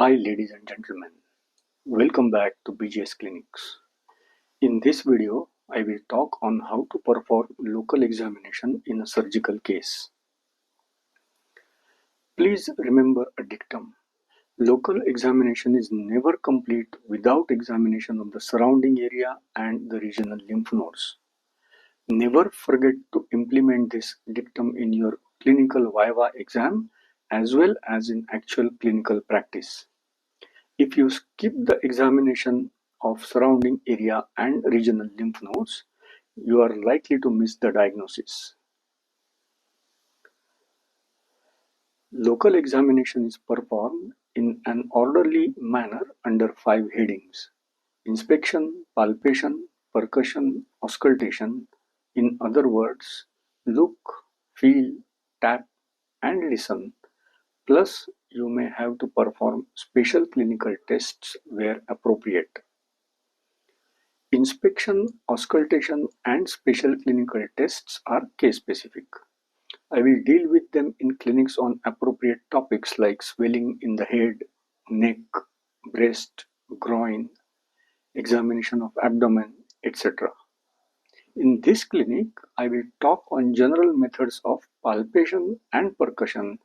Hi ladies and gentlemen, welcome back to BGS Clinics. In this video, I will talk on how to perform local examination in a surgical case. Please remember a dictum. Local examination is never complete without examination of the surrounding area and the regional lymph nodes. Never forget to implement this dictum in your clinical viva exam as well as in actual clinical practice. If you skip the examination of surrounding area and regional lymph nodes, you are likely to miss the diagnosis. Local examination is performed in an orderly manner under 5 headings: inspection, palpation, percussion, auscultation. In other words, look, feel, tap, and listen. Plus, you may have to perform special clinical tests where appropriate. Inspection, auscultation, and special clinical tests are case-specific. I will deal with them in clinics on appropriate topics like swelling in the head, neck, breast, groin, examination of abdomen, etc. In this clinic, I will talk on general methods of palpation and percussion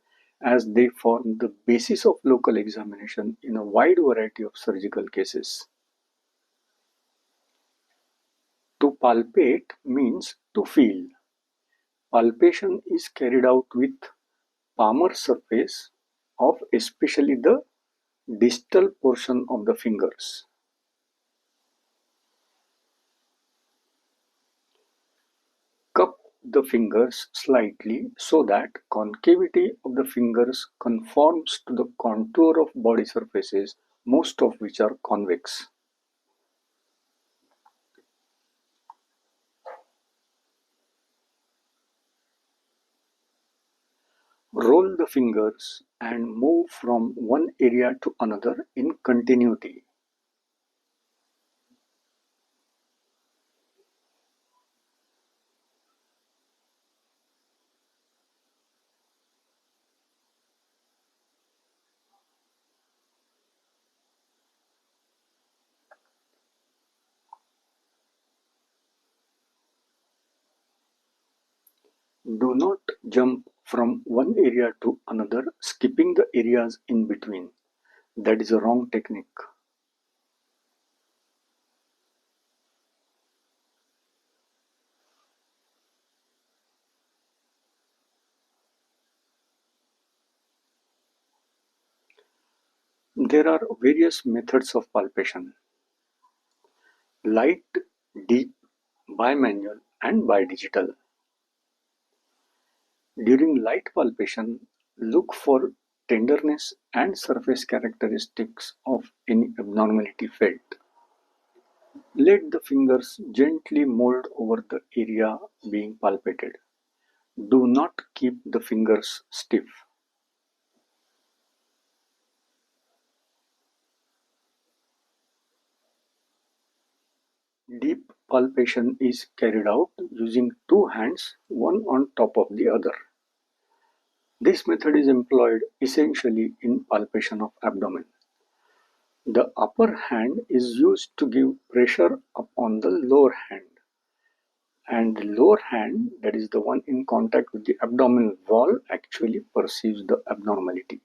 as they form the basis of local examination in a wide variety of surgical cases. To palpate means to feel. Palpation is carried out with palmar surface of especially the distal portion of the fingers. Cup the fingers slightly so that concavity of the fingers conforms to the contour of body surfaces, most of which are convex. Roll the fingers and move from one area to another in continuity. Do not jump from one area to another, skipping the areas in between. That is a wrong technique. There are various methods of palpation: light, deep, bimanual, and bidigital. During light palpation, look for tenderness and surface characteristics of any abnormality felt. Let the fingers gently mold over the area being palpated. Do not keep the fingers stiff. Deep palpation is carried out using two hands, one on top of the other. This method is employed essentially in palpation of abdomen. The upper hand is used to give pressure upon the lower hand, and the lower hand, that is the one in contact with the abdominal wall, actually perceives the abnormality.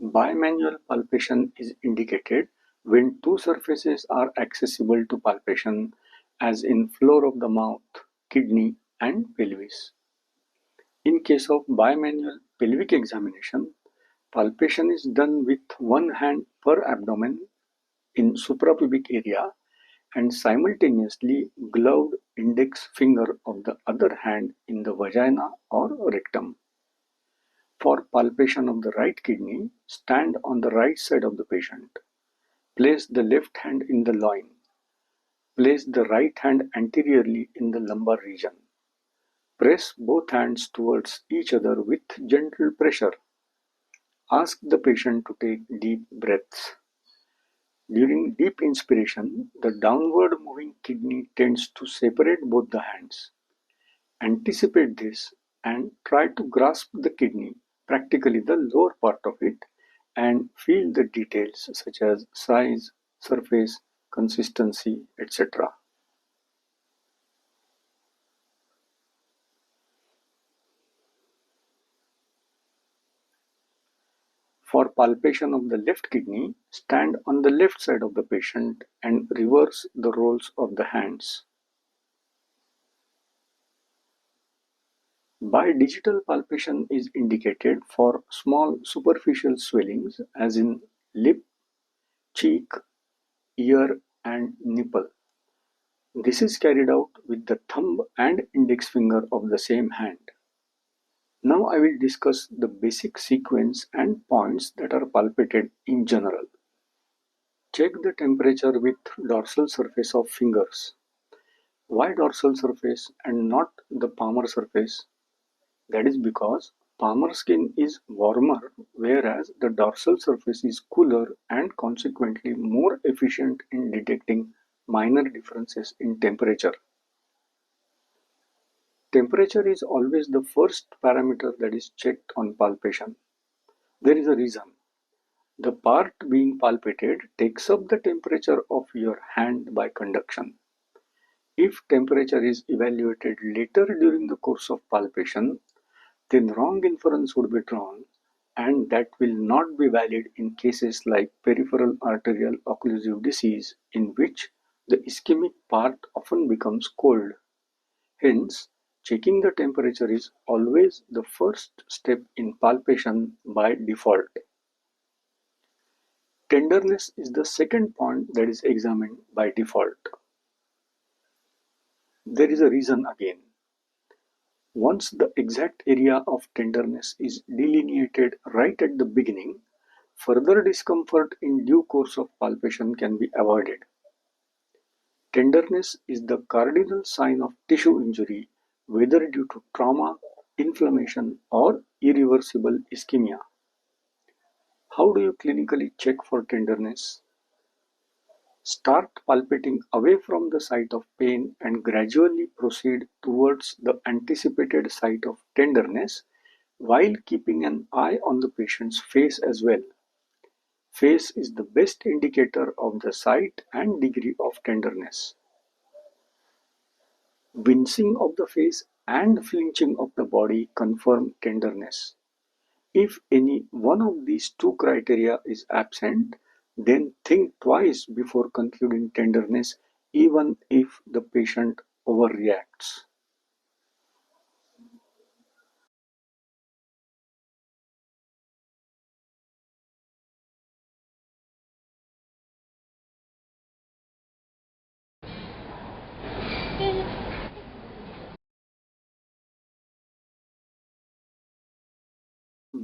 Bimanual palpation is indicated when two surfaces are accessible to palpation, as in floor of the mouth, kidney, and pelvis. In case of bimanual pelvic examination, palpation is done with one hand per abdomen in suprapelvic area and simultaneously gloved index finger of the other hand in the vagina or rectum. For palpation of the right kidney, stand on the right side of the patient. Place the left hand in the loin. Place the right hand anteriorly in the lumbar region. Press both hands towards each other with gentle pressure. Ask the patient to take deep breaths. During deep inspiration, the downward moving kidney tends to separate both the hands. Anticipate this and try to grasp the kidney practically the lower part of it, and feel the details such as size, surface, consistency, etc. For palpation of the left kidney, stand on the left side of the patient and reverse the roles of the hands. Bidigital palpation is indicated for small superficial swellings as in lip, cheek, ear, and nipple. This is carried out with the thumb and index finger of the same hand. Now I will discuss the basic sequence and points that are palpated in general. Check the temperature with dorsal surface of fingers. Why dorsal surface and not the palmar surface? That is because palmar skin is warmer, whereas the dorsal surface is cooler and consequently more efficient in detecting minor differences in temperature. Temperature is always the first parameter that is checked on palpation. There is a reason. The part being palpated takes up the temperature of your hand by conduction. If temperature is evaluated later during the course of palpation, then wrong inference would be drawn, and that will not be valid in cases like peripheral arterial occlusive disease, in which the ischemic part often becomes cold. Hence, checking the temperature is always the first step in palpation by default. Tenderness is the second point that is examined by default. There is a reason again. Once the exact area of tenderness is delineated right at the beginning, further discomfort in due course of palpation can be avoided. Tenderness is the cardinal sign of tissue injury, whether due to trauma, inflammation, or irreversible ischemia. How do you clinically check for tenderness? Start palpating away from the site of pain and gradually proceed towards the anticipated site of tenderness while keeping an eye on the patient's face as well. Face is the best indicator of the site and degree of tenderness. Wincing of the face and flinching of the body confirm tenderness. If any one of these two criteria is absent, then think twice before concluding tenderness, even if the patient overreacts.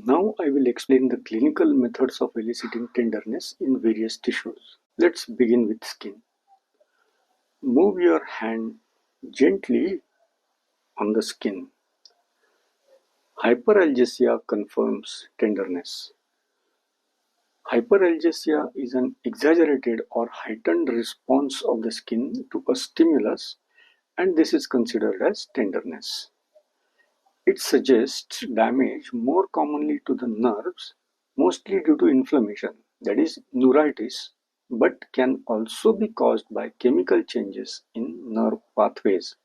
Now I will explain the clinical methods of eliciting tenderness in various tissues. Let's begin with skin. Move your hand gently on the skin. Hyperalgesia confirms tenderness. Hyperalgesia is an exaggerated or heightened response of the skin to a stimulus, and this is considered as tenderness. It suggests damage more commonly to the nerves, mostly due to inflammation, that is neuritis, but can also be caused by chemical changes in nerve pathways.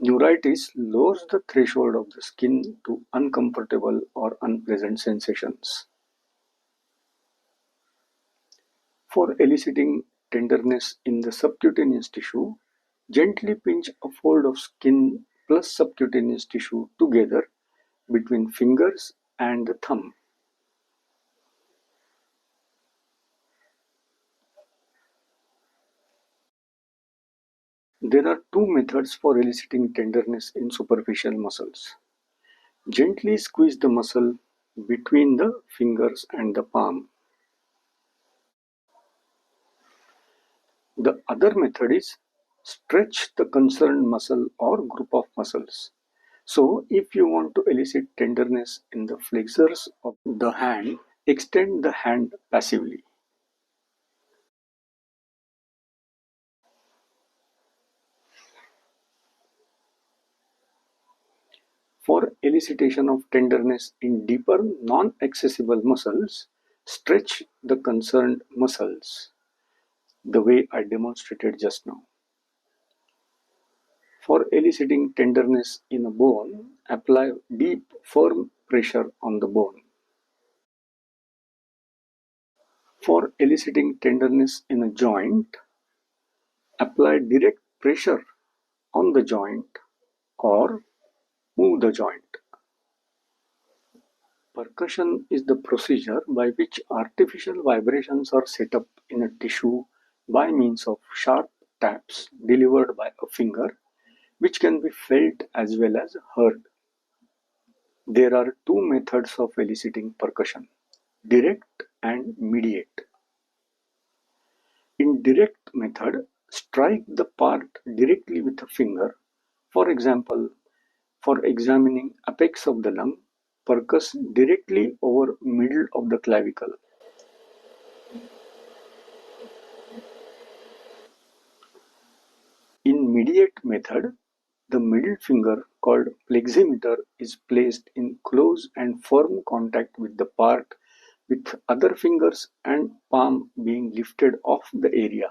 Neuritis lowers the threshold of the skin to uncomfortable or unpleasant sensations. For eliciting tenderness in the subcutaneous tissue, gently pinch a fold of skin plus subcutaneous tissue together between fingers and the thumb. There are two methods for eliciting tenderness in superficial muscles. Gently squeeze the muscle between the fingers and the palm. The other method is stretch the concerned muscle or group of muscles. So, if you want to elicit tenderness in the flexors of the hand, extend the hand passively. For elicitation of tenderness in deeper non-accessible muscles, stretch the concerned muscles, the way I demonstrated just now. For eliciting tenderness in a bone, apply deep, firm pressure on the bone. For eliciting tenderness in a joint, apply direct pressure on the joint or move the joint. Percussion is the procedure by which artificial vibrations are set up in a tissue by means of sharp taps delivered by a finger, which can be felt as well as heard. There are two methods of eliciting percussion: direct and mediate. In direct method, strike the part directly with a finger. For example, for examining apex of the lung, percuss directly over middle of the clavicle. In mediate method, the middle finger, called pleximeter, is placed in close and firm contact with the part, with other fingers and palm being lifted off the area.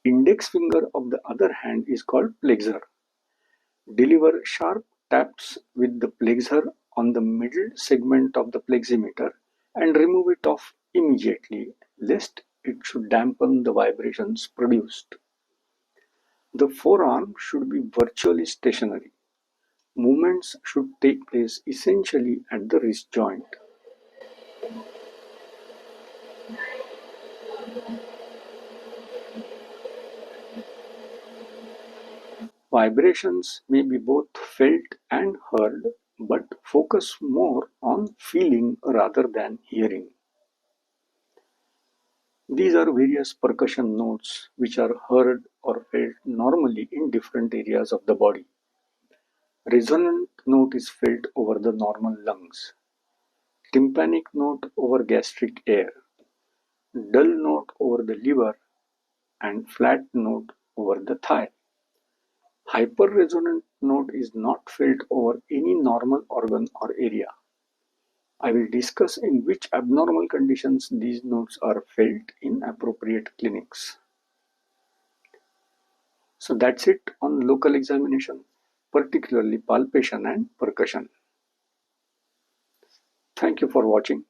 Index finger of the other hand is called plexer. Deliver sharp taps with the plexer on the middle segment of the pleximeter and remove it off immediately, lest it should dampen the vibrations produced. The forearm should be virtually stationary. Movements should take place essentially at the wrist joint. Vibrations may be both felt and heard, but focus more on feeling rather than hearing. These are various percussion notes which are heard or felt normally in different areas of the body. Resonant note is felt over the normal lungs. Tympanic note over gastric air. Dull note over the liver, and flat note over the thigh. Hyperresonant note is not felt over any normal organ or area. I will discuss in which abnormal conditions these notes are felt in appropriate clinics. So that's it on local examination, particularly palpation and percussion. Thank you for watching.